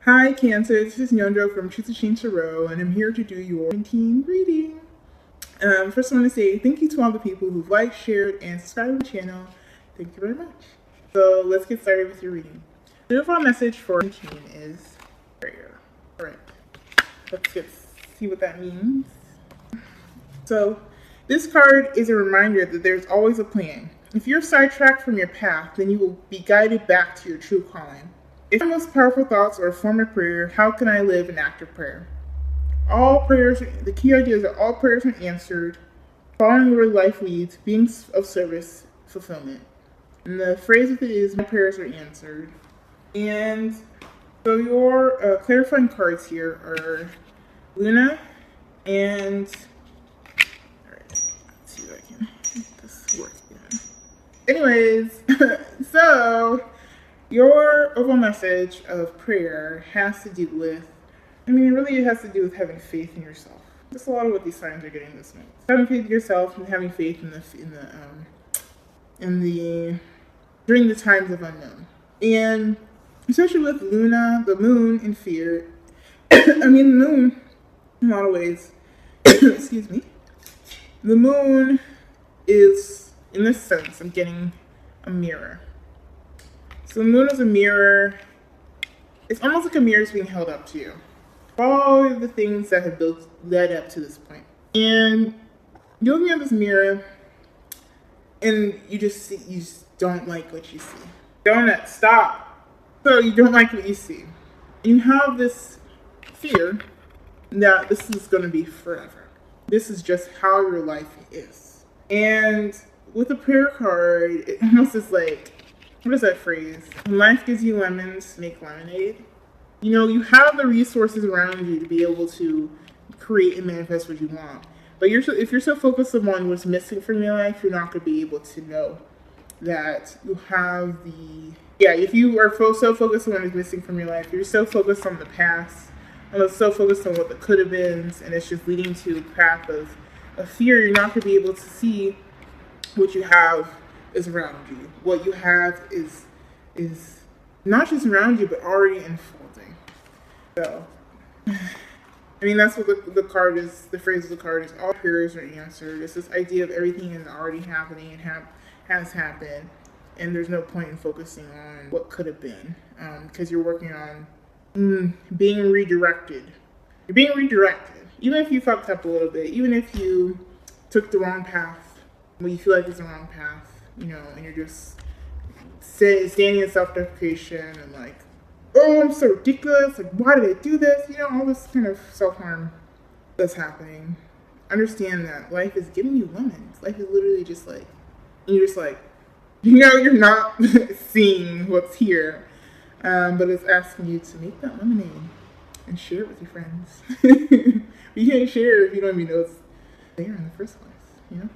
Hi Cancer, this is Nyondro from Choose a Change Tarot, and I'm here to do your 19 reading. First I want to say thank you to all the people who've liked, shared, and subscribed to the channel. Thank you very much. So let's get started with your reading. The overall message for 19 is prayer. Alright, let's see what that means. So this card is a reminder that there's always a plan. If you're sidetracked from your path, then you will be guided back to your true calling. If my most powerful thoughts are a form of prayer, how can I live an act of prayer? All prayers, the key idea is that all prayers are answered, following where life leads, being of service, fulfillment. And the phrase with it is, my prayers are answered. And so your clarifying cards here are Luna and, alright, let's see if I can make this work again. Anyways, so your overall message of prayer has to do with, really it has to do with having faith in yourself. That's a lot of what these signs are getting this month. Having faith in yourself and having faith during the times of unknown. And especially with Luna, the moon, and fear. The moon, in a lot of ways, excuse me, the moon is, in this sense, I'm getting a mirror. So the moon is a mirror. It's almost like a mirror is being held up to you. All of the things that have led up to this point. And you're looking at this mirror and you just don't like what you see. Donut, stop. So you don't like what you see. And you have this fear that this is going to be forever. This is just how your life is. And with a prayer card, it almost is like, what is that phrase? When life gives you lemons, make lemonade. You have the resources around you to be able to create and manifest what you want. But if you're so focused on what's missing from your life, you're not going to be able to know that you have if you are so focused on what is missing from your life, you're so focused on the past, and so focused on what the could have been, and it's just leading to a path of fear, you're not going to be able to see what you have is around you. What you have is not just around you, but already unfolding. So, that's what the card is. The phrase of the card is, all prayers are answered. It's this idea of everything is already happening and has happened, and there's no point in focusing on what could have been, because you're working on being redirected. You're being redirected, even if you fucked up a little bit, even if you took the wrong path, when you feel like it's the wrong path. And you're just standing in self-deprecation and like, oh, I'm so ridiculous, like, why did I do this? All this kind of self-harm that's happening. Understand that life is giving you lemons. Life is literally just like, and you're just like, you're not seeing what's here, but it's asking you to make that lemonade and share it with your friends. You can't share if you don't even know it's there in the first place,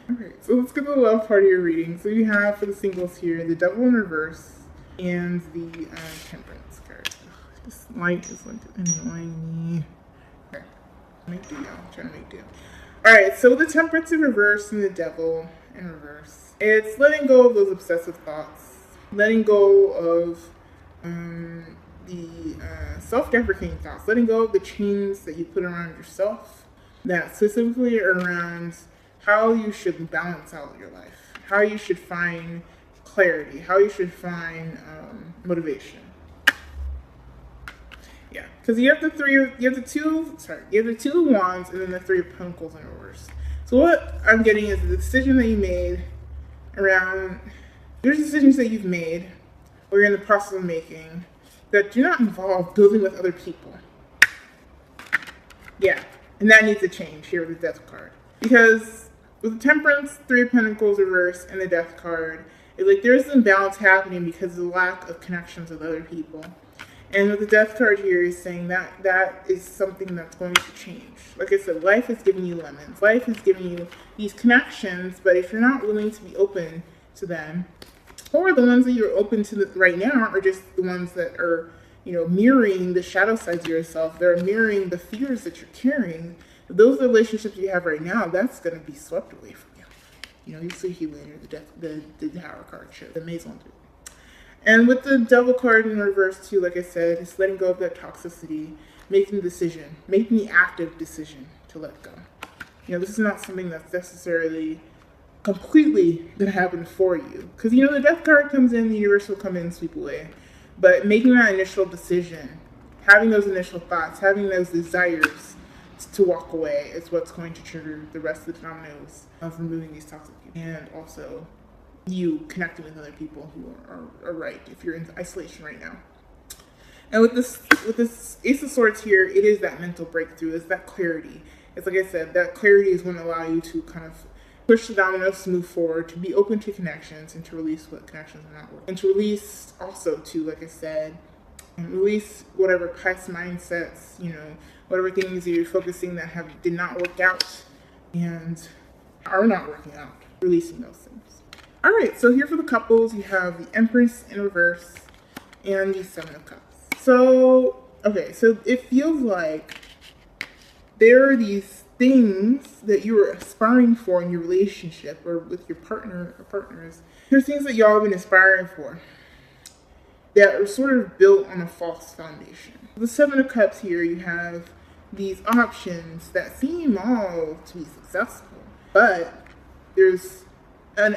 Alright, so let's get to the love part of your reading. So you have, for the singles here, the Devil in Reverse and the Temperance card. Ugh, this light is like annoying me. Okay, I'm trying to make do. Alright, so the Temperance in Reverse and the Devil in Reverse. It's letting go of those obsessive thoughts. Letting go of the self-deprecating thoughts. Letting go of the chains that you put around yourself. That specifically are around how you should balance out your life, how you should find clarity, how you should find motivation. Yeah, because you have the two wands and then the Three of Pentacles in reverse. So what I'm getting is the decision that you made around, there's decisions that you've made or you're in the process of making that do not involve building with other people. Yeah, and that needs to change here with the Death card. Because with the Temperance, Three of Pentacles reverse, and the Death card, it's like there's an imbalance happening because of the lack of connections with other people. And with the Death card here is saying that is something that's going to change. Like I said, life is giving you lemons. Life is giving you these connections, but if you're not willing to be open to them, or the ones that you're open to right now are just the ones that are, mirroring the shadow sides of yourself. They're mirroring the fears that you're carrying. Those relationships you have right now, that's going to be swept away from you. You'll see you later, the Tower card show, the Maison. And with the Devil card in reverse too, like I said, it's letting go of that toxicity, making the decision, making the active decision to let go. This is not something that's necessarily completely going to happen for you. Because, the Death card comes in, the universe will come in and sweep away. But making that initial decision, having those initial thoughts, having those desires to walk away is what's going to trigger the rest of the dominoes of removing these toxic people. And also you connecting with other people who are right if you're in isolation right now. And with this Ace of Swords here, it is that mental breakthrough. It's that clarity. It's like I said, that clarity is going to allow you to kind of push the dominoes to move forward, to be open to connections, and to release what connections are not working. And to release also to, like I said, release whatever past mindsets, whatever things that you're focusing that did not work out and are not working out. Releasing those things. All right, so here for the couples, you have the Empress in reverse and the Seven of Cups. So, okay, so it feels like there are these things that you are aspiring for in your relationship or with your partner or partners. There's things that y'all have been aspiring for that are sort of built on a false foundation. The Seven of Cups here, you have these options that seem all to be successful, but there's an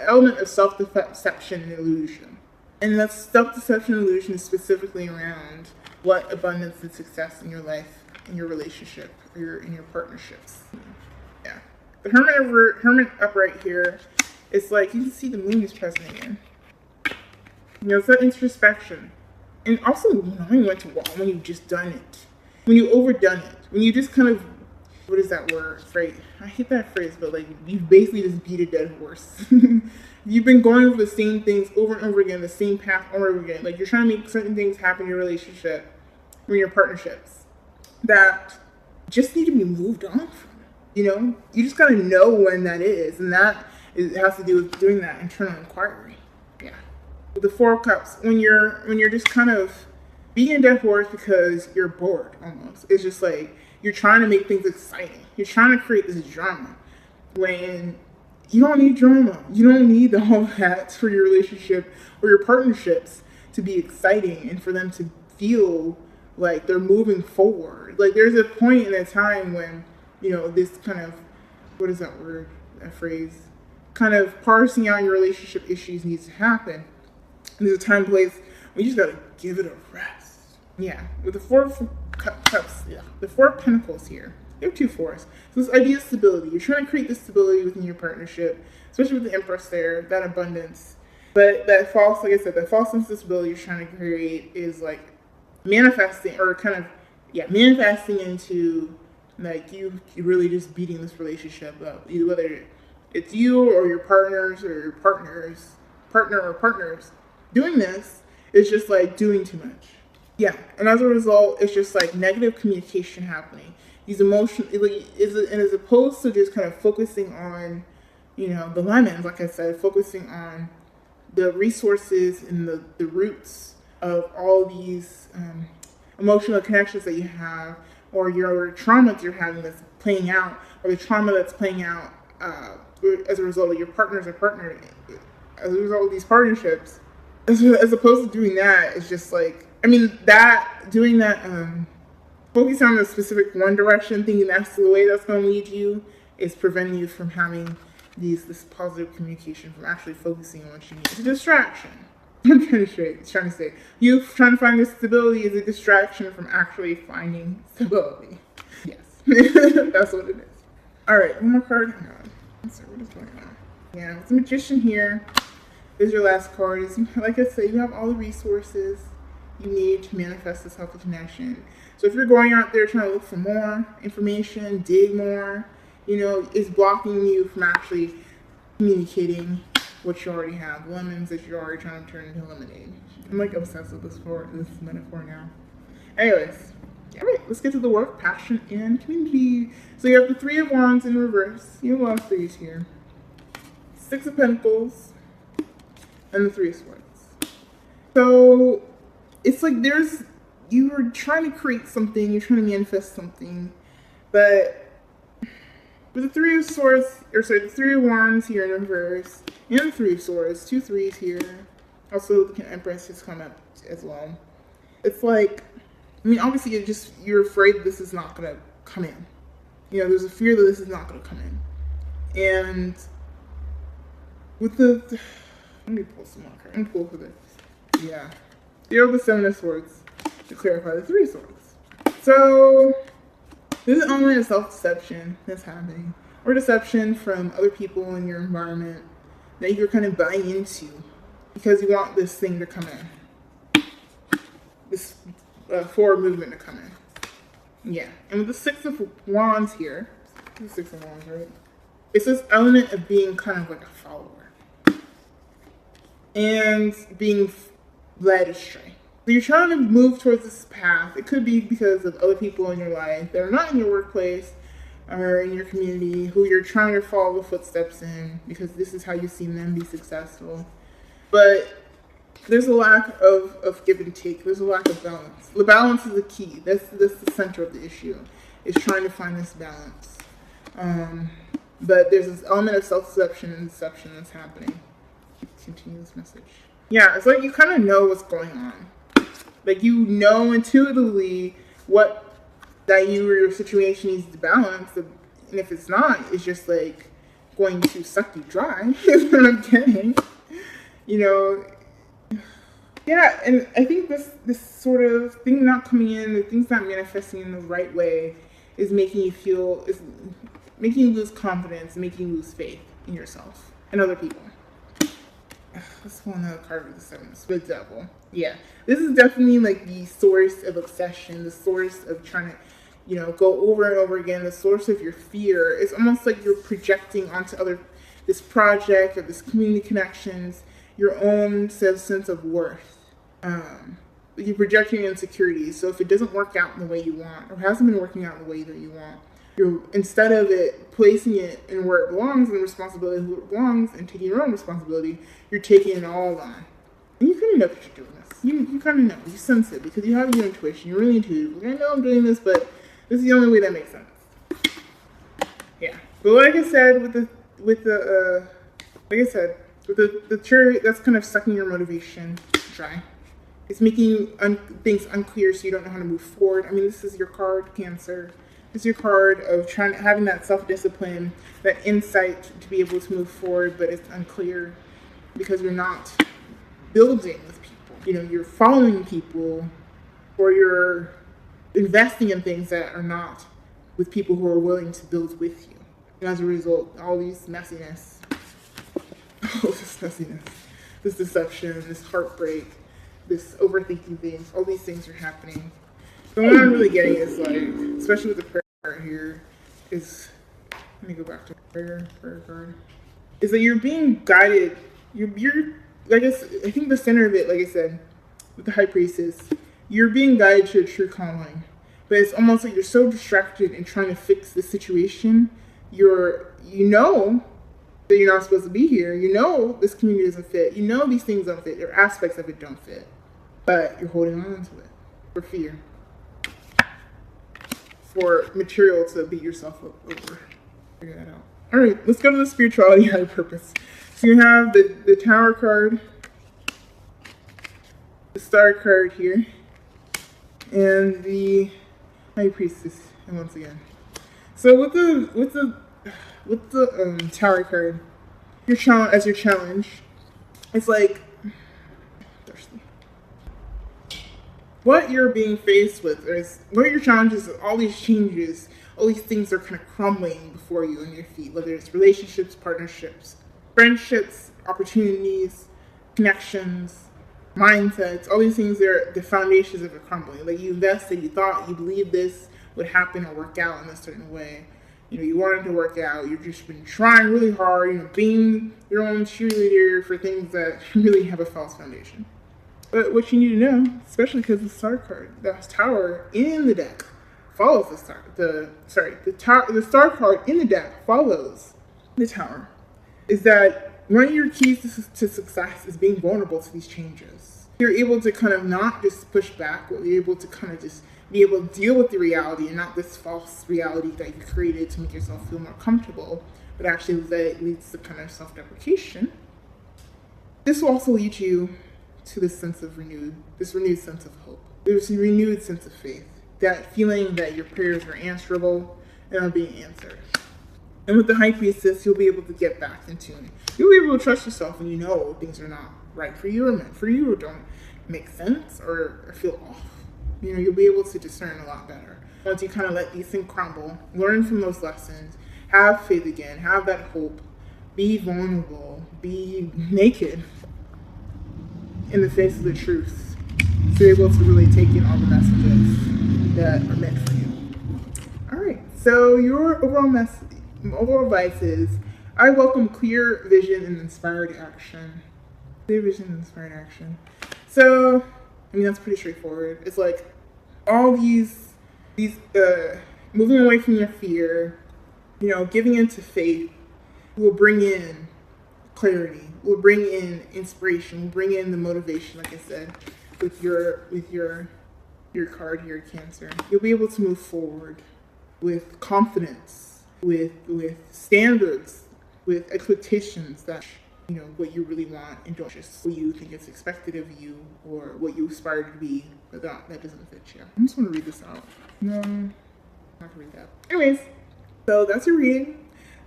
element of self-deception and illusion. And that self-deception and illusion is specifically around what abundance and success in your life, in your relationship, or in your partnerships. Yeah. The Hermit upright here, it's like you can see the moon is present again. It's that introspection. And also knowing when to walk, when you've just done it. When you've overdone it. When you just kind of, what is that word? Right? I hate that phrase, but like you basically just beat a dead horse. You've been going over the same things over and over again, the same path over and over again. Like you're trying to make certain things happen in your relationship, or in your partnerships, that just need to be moved on from. You just gotta know when that is, and it has to do with doing that internal inquiry. Yeah. With the Four of Cups, when you're just kind of being a dead horse because you're bored almost. It's just like you're trying to make things exciting. You're trying to create this drama when you don't need drama. You don't need all that for your relationship or your partnerships to be exciting and for them to feel like they're moving forward. Like there's a point in a time when, this kind of, what is that word, that phrase? Kind of parsing out your relationship issues needs to happen. And there's a time and place when you just gotta give it a rest. Yeah, with the Four of Cups, the Four of Pentacles here. There are two fours. So this idea of stability. You're trying to create this stability within your partnership, especially with the Empress there, that abundance. But that false, like I said, that false sense of stability you're trying to create is like manifesting, or kind of, manifesting into like you really just beating this relationship up. Whether it's you or your partner or partners. Doing this is just like doing too much. Yeah, and as a result, it's just like negative communication happening. These emotions, and as opposed to just kind of focusing on, the lemons, like I said, focusing on the resources and the roots of all these emotional connections that you have, or your trauma that you're having that's playing out, or the trauma that's playing out as a result of your partners or partner, as a result of these partnerships. As opposed to doing that, it's just like, doing that, focusing on a specific one direction, thinking that's the way that's going to lead you, is preventing you from having this positive communication, from actually focusing on what you need. It's a distraction. I'm trying to say. You trying to find this stability is a distraction from actually finding stability. Yes. That's what it is. All right, one more card. Hang on. Let's see what is going on. Yeah, it's the Magician here. Is your last card. Like I said, you have all the resources you need to manifest this healthy connection. So if you're going out there trying to look for more information, dig more, it's blocking you from actually communicating what you already have. Lemons that you're already trying to turn into lemonade. I'm like obsessed with this metaphor now. Anyways, all right, let's get to the work, passion, and community. So you have the Three of Wands in reverse. You have a lot of threes here. Six of Pentacles. And the Three of Swords. So it's like you are trying to create something, you're trying to manifest something, but with the Three of Swords, the Three of Wands here in reverse, and the Three of Swords, two threes here, Also, the Empress has come up as well. It's like, I mean, obviously, you're afraid this is not going to come in. There's a fear that this is not going to come in. And with let me pull some more cards. Let me pull for this. Yeah. Zero the Seven of Swords to clarify the Three of Swords. So, there's an element of self-deception that's happening, or deception from other people in your environment that you're kind of buying into because you want this thing to come in. This forward movement to come in. Yeah. And with the Six of Wands here, the Six of Wands, right? It's this element of being kind of like a follower and being led astray. So you're trying to move towards this path. It could be because of other people in your life that are not in your workplace or in your community who you're trying to follow the footsteps in because this is how you've seen them be successful. But there's a lack of give and take. There's a lack of balance. The balance is the key. That's the center of the issue, is trying to find this balance. But there's this element of self-deception and deception that's happening. Continue this message. Yeah, it's like you kind of know what's going on. Like you know intuitively that your situation needs to balance, and if it's not, it's just like going to suck you dry. Is what I'm getting. Yeah, and I think this sort of thing not coming in, the things not manifesting in the right way, is making you lose confidence, making you lose faith in yourself and other people. Let's pull another card with the Seven. The Devil. Yeah, this is definitely like the source of obsession, the source of trying to, go over and over again, the source of your fear. It's almost like you're projecting onto this project or this community connections, your own sense of worth. You're projecting your insecurities. So if it doesn't work out in the way you want, or hasn't been working out in the way that you want, instead of it placing it in where it belongs and the responsibility who it belongs and taking your own responsibility, you're taking it all on. And you kind of know that you're doing this. You kind of know. You sense it because you have your intuition. You're really intuitive. Like, I know I'm doing this, but this is the only way that makes sense. Yeah. But like I said, with the chariot, that's kind of sucking your motivation dry. It's making things unclear, so you don't know how to move forward. I mean, this is your card, Cancer. This is your card of having that self-discipline, that insight to be able to move forward, but it's unclear because you're not building with people. You're following people, or you're investing in things that are not with people who are willing to build with you. And as a result, all this messiness, this deception, this heartbreak, this overthinking things, all these things are happening. So what I'm really getting is, like, especially with the prayer card here, is, let me go back to prayer card, is that you're being guided. You're I think the center of it, like I said, with the High Priestess, you're being guided to a true calling. But it's almost like you're so distracted in trying to fix the situation. You know that you're not supposed to be here. You know this community doesn't fit. You know these things don't fit. There are aspects of it don't fit. But you're holding on to it for fear. For material to beat yourself up over. Figure that out. All right, let's go to the spirituality higher purpose. So you have the Tower card, the Star card here, and the High Priestess. And once again, so with the Tower card, your challenge, it's like thirsty. What you're being faced with is what your challenges are. All these changes, all these things are kind of crumbling before you on your feet. Whether it's relationships, partnerships, friendships, opportunities, connections, mindsets, all these things are the foundations of it crumbling. Like you invested, you thought, you believed this would happen or work out in a certain way. You wanted to work out. You've just been trying really hard, being your own cheerleader for things that really have a false foundation. But what you need to know, especially because the Star card, the Tower in the deck follows the Star. The Star card in the deck follows the Tower. Is that one of your keys to success is being vulnerable to these changes. You're able to kind of not just push back, but you're able to kind of just be able to deal with the reality and not this false reality that you created to make yourself feel more comfortable, but actually that leads to kind of self-deprecation. This will also lead you to this renewed sense of hope, this renewed sense of faith, that feeling that your prayers are answerable and are being answered. And with the High Priestess, you'll be able to get back in tune. You'll be able to trust yourself when you know things are not right for you or meant for you or don't make sense or feel off. You'll be able to discern a lot better. Once you kind of let these things crumble, learn from those lessons, have faith again, have that hope, be vulnerable, be naked in the face of the truth. So you're able to really take in all the messages that are meant for you. All right, so your overall advice is, I welcome clear vision and inspired action. Clear vision and inspired action. So, that's pretty straightforward. It's like all these moving away from your fear, giving into faith will bring in clarity, will bring in inspiration, will bring in the motivation, like I said, with your card here, Cancer. You'll be able to move forward with confidence, with standards, with expectations that what you really want, and don't just what you think is expected of you or what you aspire to be, but that doesn't fit you. I just want to read this out. No, I'm not gonna read that. Anyways, so that's your reading.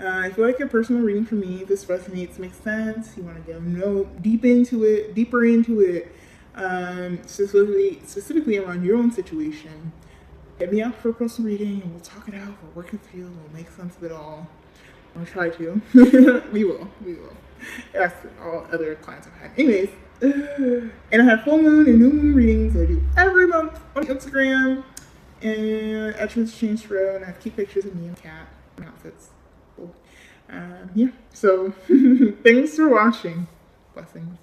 I feel like a personal reading for me. If this resonates, makes sense, you want to go deeper into it, specifically around your own situation, hit me up for a personal reading and we'll talk it out. We'll work it through. We'll make sense of it all. I'll try to. We will. That's all other clients I've had. Anyways, and I have full moon and new moon readings I do every month on Instagram and at Truth Change Pro, and I have cute pictures of me and cat and outfits. Cool. So thanks for watching. Blessings.